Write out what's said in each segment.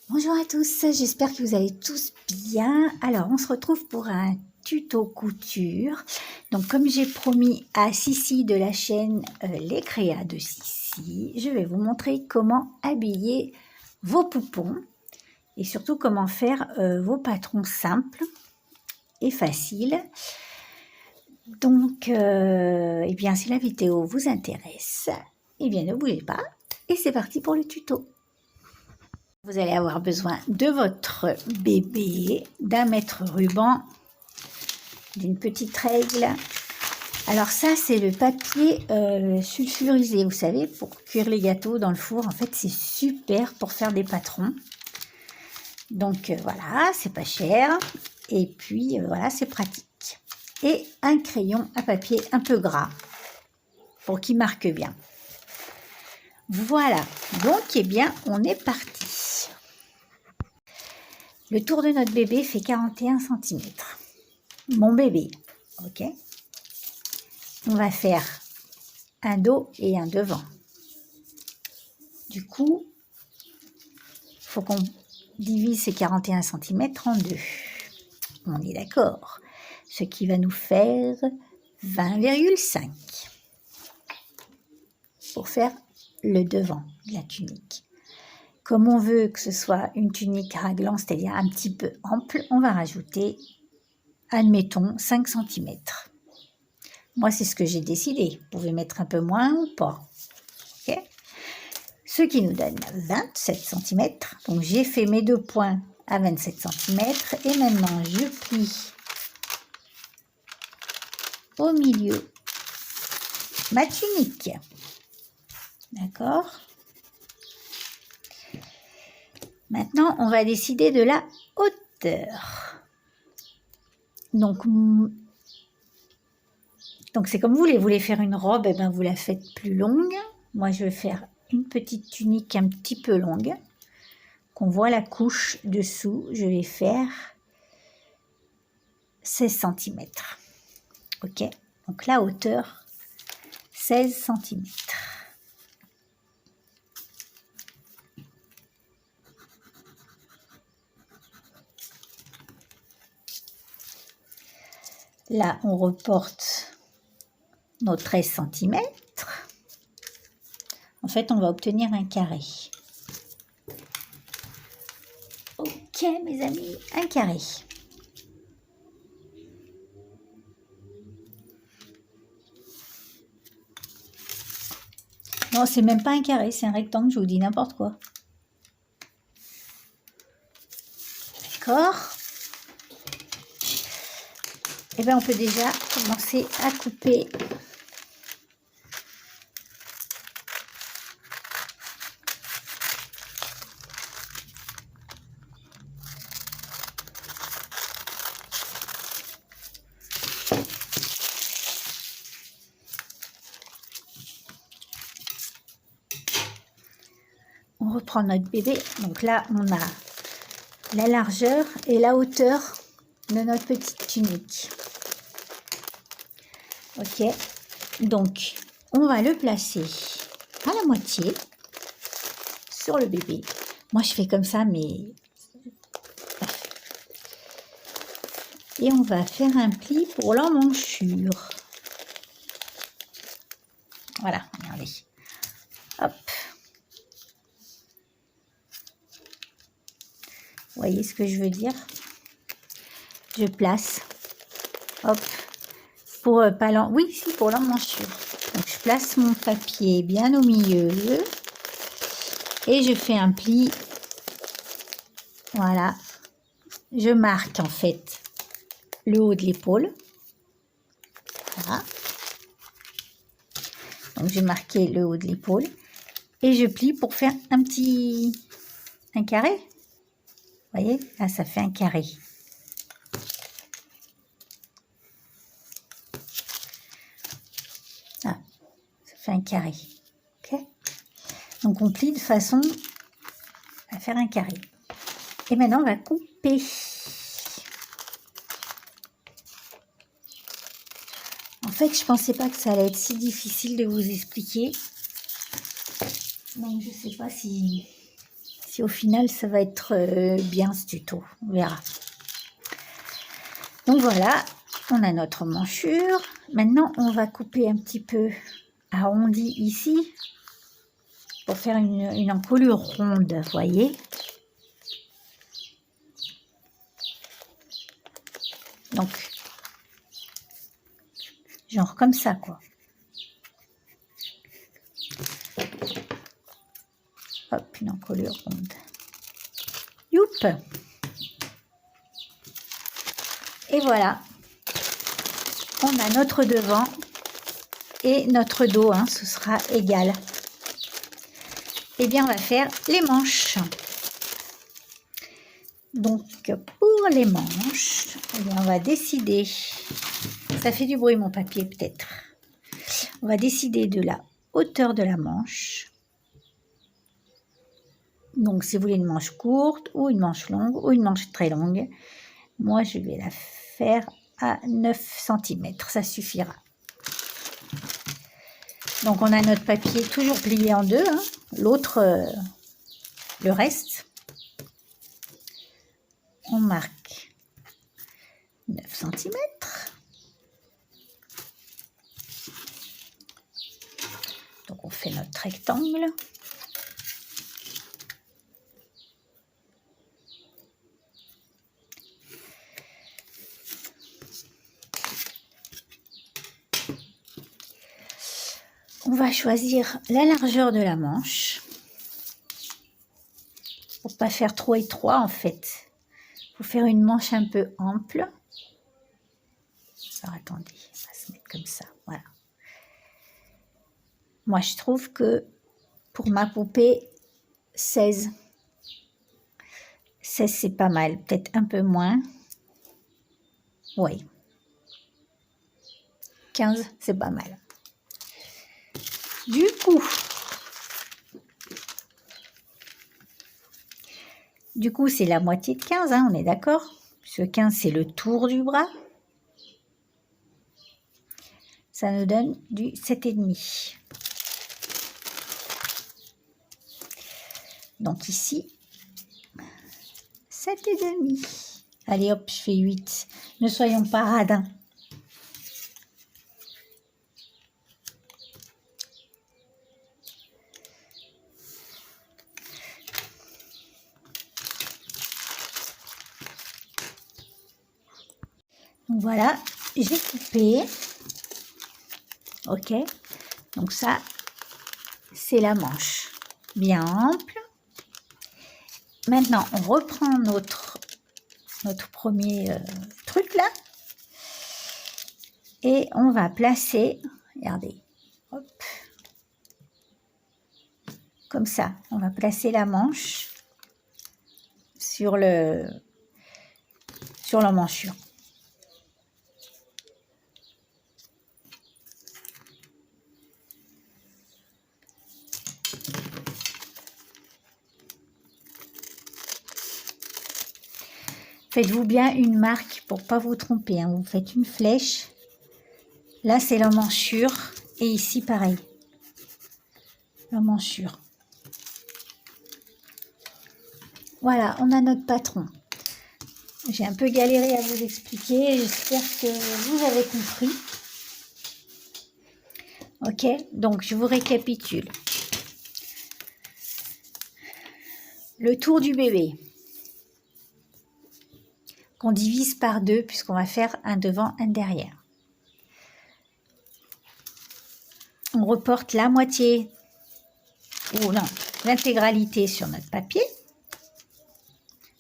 Bonjour à tous, j'espère que vous allez tous bien. Alors, on se retrouve pour un tuto couture. Donc, comme j'ai promis à Sissi de la chaîne Les Créas de Sissi, je vais vous montrer comment habiller vos poupons et surtout comment faire vos patrons simples et faciles. Donc, eh bien, si la vidéo vous intéresse, eh bien, ne bougez pas et c'est parti pour le tuto. Vous allez avoir besoin de votre bébé, d'un mètre ruban, d'une petite règle. Alors ça, c'est le papier sulfurisé, vous savez, pour cuire les gâteaux dans le four. En fait, c'est super pour faire des patrons. Donc voilà, c'est pas cher. Et puis voilà, c'est pratique. Et un crayon à papier un peu gras pour qu'il marque bien. Voilà, donc eh bien, on est parti. Le tour de notre bébé fait 41 cm. Mon bébé, ok. On va faire un dos et un devant. Du coup, il faut qu'on divise ces 41 cm en deux. On est d'accord. Ce qui va nous faire 20,5 pour faire le devant de la tunique. Comme on veut que ce soit une tunique raglan, c'est-à-dire un petit peu ample, on va rajouter, admettons, 5 cm. Moi, c'est ce que j'ai décidé. Vous pouvez mettre un peu moins ou pas. Okay, ce qui nous donne 27 cm. Donc, j'ai fait mes deux points à 27 cm. Et maintenant, je plie au milieu ma tunique. D'accord? Maintenant, on va décider de la hauteur. Donc c'est comme vous voulez faire une robe, et ben vous la faites plus longue. Moi, je vais faire une petite tunique un petit peu longue, qu'on voit la couche dessous. Je vais faire 16 cm. Ok, donc la hauteur, 16 cm. Là, on reporte nos 13 cm. En fait, on va obtenir un carré. Ok, mes amis, un carré. Non, c'est même pas un carré, c'est un rectangle, je vous dis n'importe quoi. D'accord. Et bien, on peut déjà commencer à couper. On reprend notre bébé. Donc là, on a la largeur et la hauteur de notre petite tunique. Ok, donc on va le placer à la moitié sur le bébé. Moi, je fais comme ça, mais... Et on va faire un pli pour l'emmanchure. Voilà, regardez. Hop. Vous voyez ce que je veux dire? Je place. Hop. Pour pas oui, si, pour l'emmanchure. Donc, je place mon papier bien au milieu. Et je fais un pli. Voilà. Je marque, en fait, le haut de l'épaule. Voilà. Donc, j'ai marqué le haut de l'épaule. Et je plie pour faire un carré. Vous voyez, là, ça fait un carré. Ah, ça fait un carré. Ok. Donc, on plie de façon à faire un carré. Et maintenant, on va couper. En fait, je pensais pas que ça allait être si difficile de vous expliquer. Donc, je sais pas si au final, ça va être bien ce tuto. On verra. Donc, voilà. On a notre manchure. Maintenant, on va couper un petit peu arrondi ici pour faire une encolure ronde, vous voyez. Donc, genre comme ça, quoi. Hop, une encolure ronde. Youp! Et voilà. On a notre devant et notre dos, hein, ce sera égal. Eh bien, on va faire les manches. Donc, pour les manches, eh bien, on va décider, ça fait du bruit mon papier peut-être, on va décider de la hauteur de la manche. Donc, si vous voulez une manche courte ou une manche longue ou une manche très longue, moi, je vais la faire à 9 cm, ça suffira. Donc, on a notre papier toujours plié en deux, hein. L'autre, le reste, on marque 9 cm. Donc, on fait notre rectangle. On va choisir la largeur de la manche. Pour pas faire trop étroit en fait. Il faut faire une manche un peu ample. Alors attendez, on va se mettre comme ça, voilà. Moi je trouve que pour ma poupée, 16 c'est pas mal, peut-être un peu moins. Oui. 15 c'est pas mal. Du coup c'est la moitié de 15, hein, on est d'accord? Puisque 15 c'est le tour du bras. Ça nous donne du 7,5. Donc ici, 7,5. Allez hop, je fais 8. Ne soyons pas radins. Donc voilà, j'ai coupé. Ok, donc ça, c'est la manche bien ample. Maintenant, on reprend notre premier truc là. Et on va placer, regardez, hop, comme ça. On va placer la manche sur l'emmanchure. Faites-vous bien une marque pour pas vous tromper, hein. Vous faites une flèche. Là, c'est l'emmanchure. Et ici, pareil. L'emmanchure. Voilà, on a notre patron. J'ai un peu galéré à vous expliquer. J'espère que vous avez compris. Ok, donc je vous récapitule. Le tour du bébé. Qu'on divise par 2 puisqu'on va faire un devant, un derrière. On reporte la moitié, ou non, l'intégralité sur notre papier.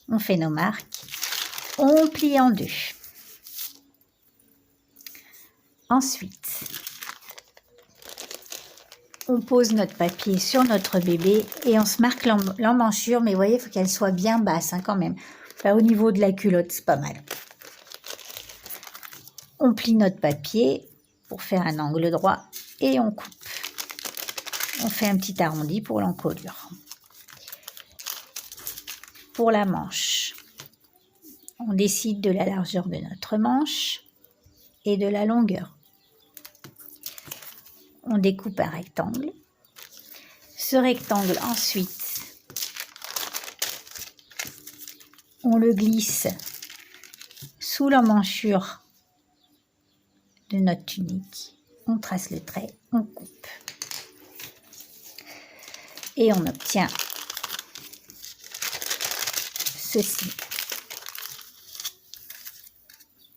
On fait nos marques. On plie en 2. Ensuite, on pose notre papier sur notre bébé et on se marque l'emmanchure. Mais vous voyez, il faut qu'elle soit bien basse, hein, quand même. Enfin, au niveau de la culotte, c'est pas mal. On plie notre papier pour faire un angle droit et on coupe. On fait un petit arrondi pour l'encolure. Pour la manche, on décide de la largeur de notre manche et de la longueur. on découpe un rectangle. Ce rectangle, ensuite, on le glisse sous l'emmanchure de notre tunique. On trace le trait, on coupe. Et on obtient ceci.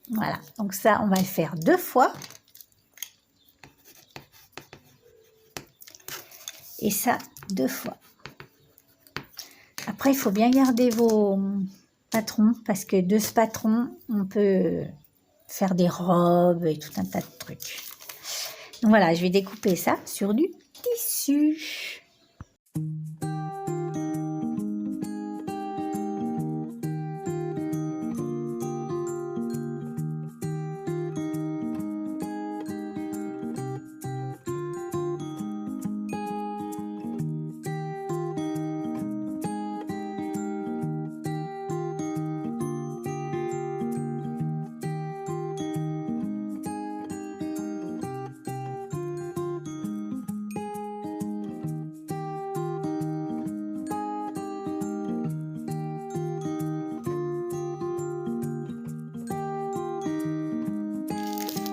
Voilà, donc ça, on va le faire 2 fois. Et ça, 2 fois. Après, il faut bien garder vos patrons, parce que de ce patron, on peut faire des robes et tout un tas de trucs. Donc voilà, je vais découper ça sur du tissu.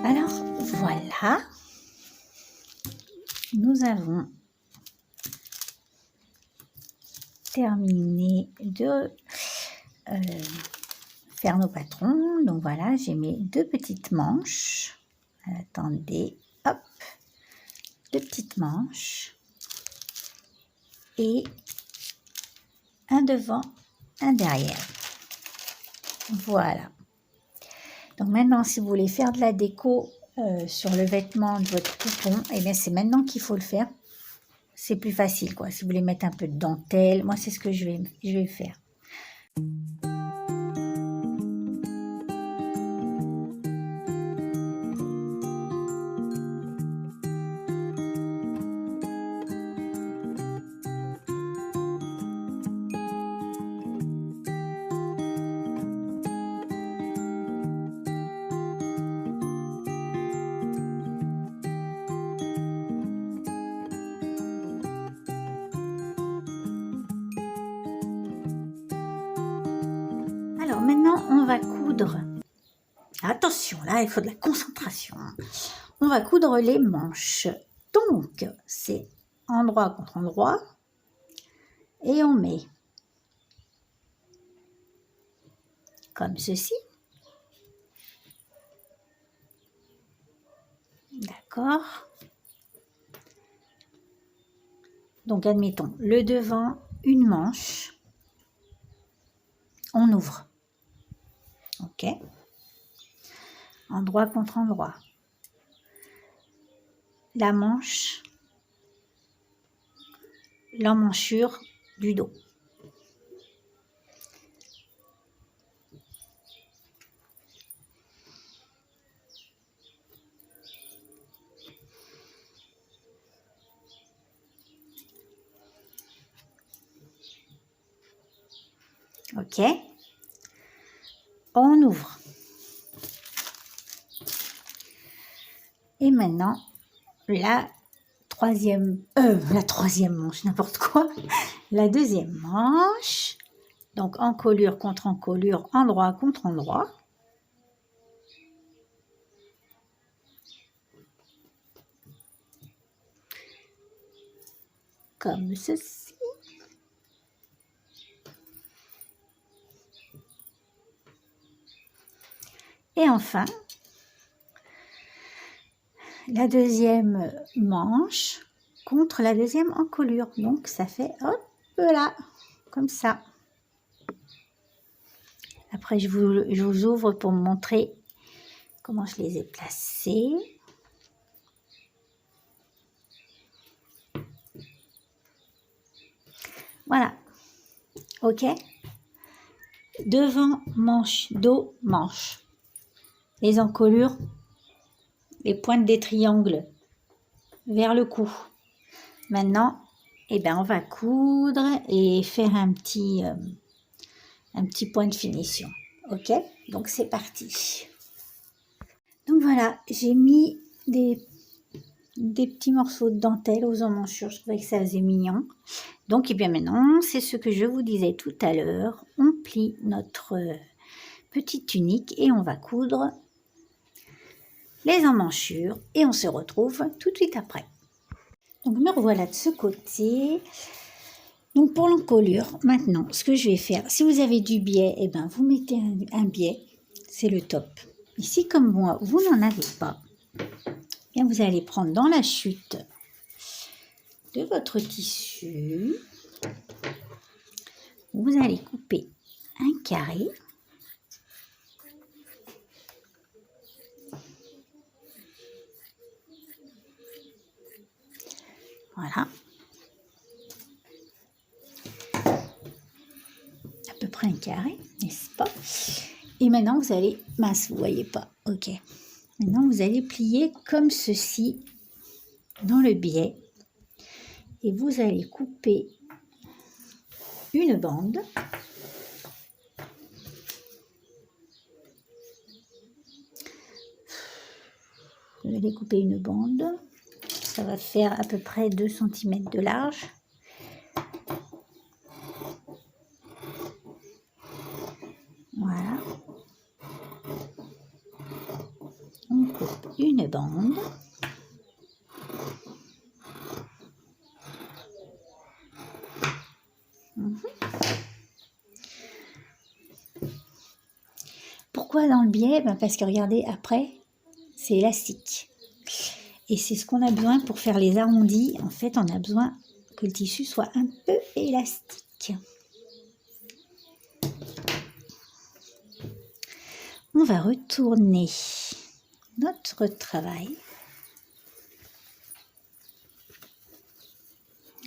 Alors, voilà, nous avons terminé de faire nos patrons. Donc voilà, j'ai mes 2 petites manches. Attendez, hop, 2 petites manches. Et un devant, un derrière. Voilà. Donc maintenant, si vous voulez faire de la déco sur le vêtement de votre poupon, eh bien c'est maintenant qu'il faut le faire. C'est plus facile, quoi. Si vous voulez mettre un peu de dentelle, moi c'est ce que je vais faire. Alors maintenant, on va coudre. Attention, là, il faut de la concentration. On va coudre les manches. Donc, c'est endroit contre endroit. Et on met comme ceci. D'accord. Donc, admettons, le devant, une manche. On ouvre. Ok. Endroit contre endroit. La manche, l'emmanchure du dos. Ok. On ouvre. Et maintenant, la troisième manche, n'importe quoi. La deuxième manche. Donc, encolure contre encolure, endroit contre endroit. Comme ceci. Et enfin, la deuxième manche contre la deuxième encolure. Donc, ça fait hop là, comme ça. Après, je vous ouvre pour me montrer comment je les ai placés. Voilà. Ok. Devant, manche, dos, manche. Les encolures, les pointes des triangles vers le cou. Maintenant, eh ben, on va coudre et faire un petit point de finition. Ok, donc c'est parti. Donc voilà, j'ai mis des des petits morceaux de dentelle aux emmanchures. Je trouvais que ça faisait mignon. Donc, et bien maintenant, c'est ce que je vous disais tout à l'heure. On plie notre petite tunique et on va coudre les emmanchures et on se retrouve tout de suite après. Donc, me revoilà de ce côté. Donc, pour l'encolure, maintenant, ce que je vais faire, si vous avez du biais, eh ben, vous mettez un biais, c'est le top. Ici, comme moi, vous n'en avez pas, bien, vous allez prendre dans la chute de votre tissu, vous allez couper un carré. Voilà. À peu près un carré, n'est-ce pas? Et maintenant, vous allez... Mince, vous ne voyez pas. Ok. Maintenant, vous allez plier comme ceci dans le biais. Et vous allez couper une bande. Vous allez couper une bande. Ça va faire à peu près 2 cm de large. Voilà. On coupe une bande. Pourquoi dans le biais? Parce que regardez, après, c'est élastique. Et c'est ce qu'on a besoin pour faire les arrondis. En fait, on a besoin que le tissu soit un peu élastique. On va retourner notre travail.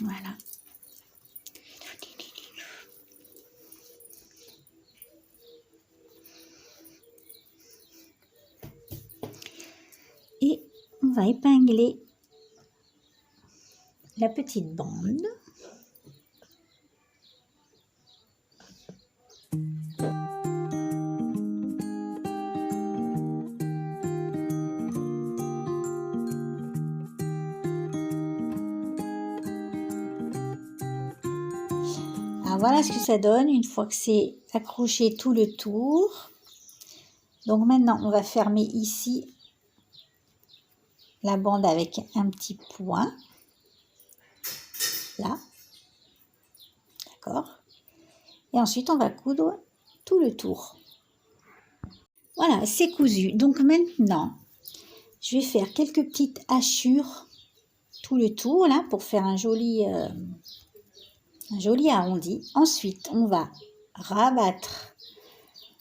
Voilà. Et on va épingler la petite bande. Alors voilà ce que ça donne une fois que c'est accroché tout le tour. Donc maintenant, on va fermer ici la bande avec un petit point. Là. D'accord. Et ensuite, on va coudre tout le tour. Voilà, c'est cousu. Donc maintenant, je vais faire quelques petites hachures tout le tour là pour faire un joli arrondi. Ensuite, on va rabattre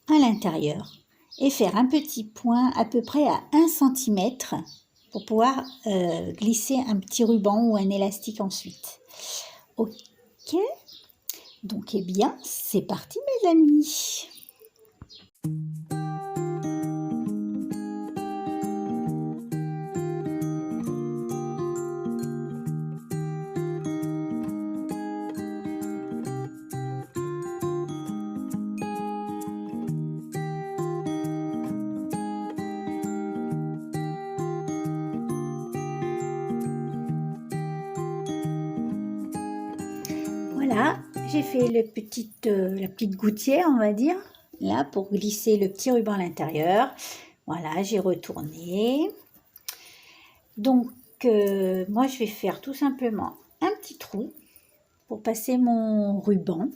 à l'intérieur et faire un petit point à peu près à 1 cm pour pouvoir glisser un petit ruban ou un élastique ensuite. Ok, donc eh bien, c'est parti mes amis. Voilà, j'ai fait la petite gouttière, on va dire, là, pour glisser le petit ruban à l'intérieur. Voilà, j'ai retourné. Donc, moi, je vais faire tout simplement un petit trou pour passer mon ruban.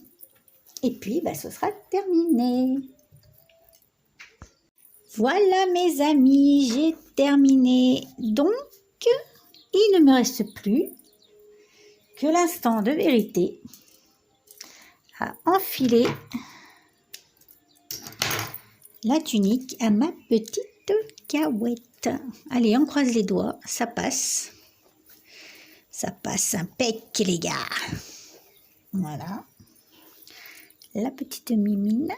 Et puis, ce sera terminé. Voilà, mes amis, j'ai terminé. Donc, il ne me reste plus que l'instant de vérité à enfiler la tunique à ma petite Cahouette. Allez, on croise les doigts, ça passe. Ça passe impec, les gars. Voilà. La petite mimine.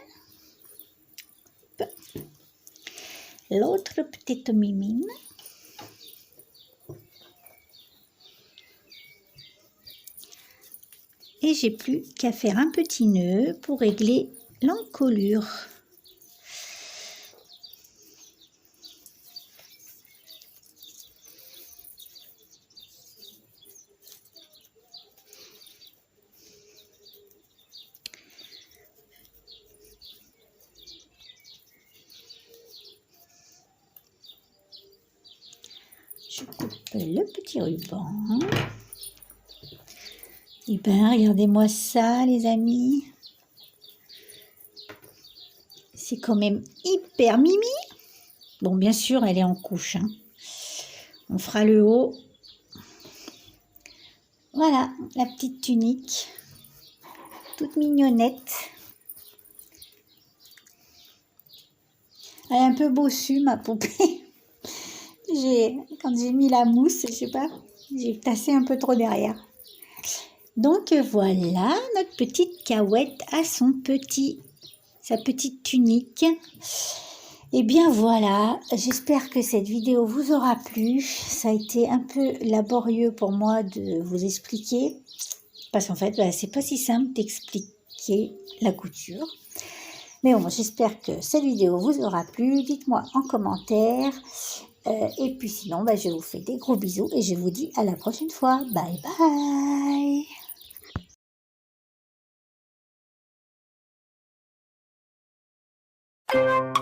L'autre petite mimine. Et j'ai plus qu'à faire un petit nœud pour régler l'encolure. je coupe le petit ruban. Et bien, regardez-moi ça, les amis. C'est quand même hyper mimi. Bon, bien sûr, elle est en couche. Hein. On fera le haut. Voilà, la petite tunique. Toute mignonnette. Elle est un peu bossue, ma poupée. Quand j'ai mis la mousse, je sais pas, j'ai tassé un peu trop derrière. Donc voilà, notre petite Cahouette a sa petite tunique. Et bien voilà, j'espère que cette vidéo vous aura plu. Ça a été un peu laborieux pour moi de vous expliquer. Parce qu'en fait, c'est pas si simple d'expliquer la couture. Mais bon, j'espère que cette vidéo vous aura plu. Dites-moi en commentaire. Et puis sinon, je vous fais des gros bisous et je vous dis à la prochaine fois. Bye bye.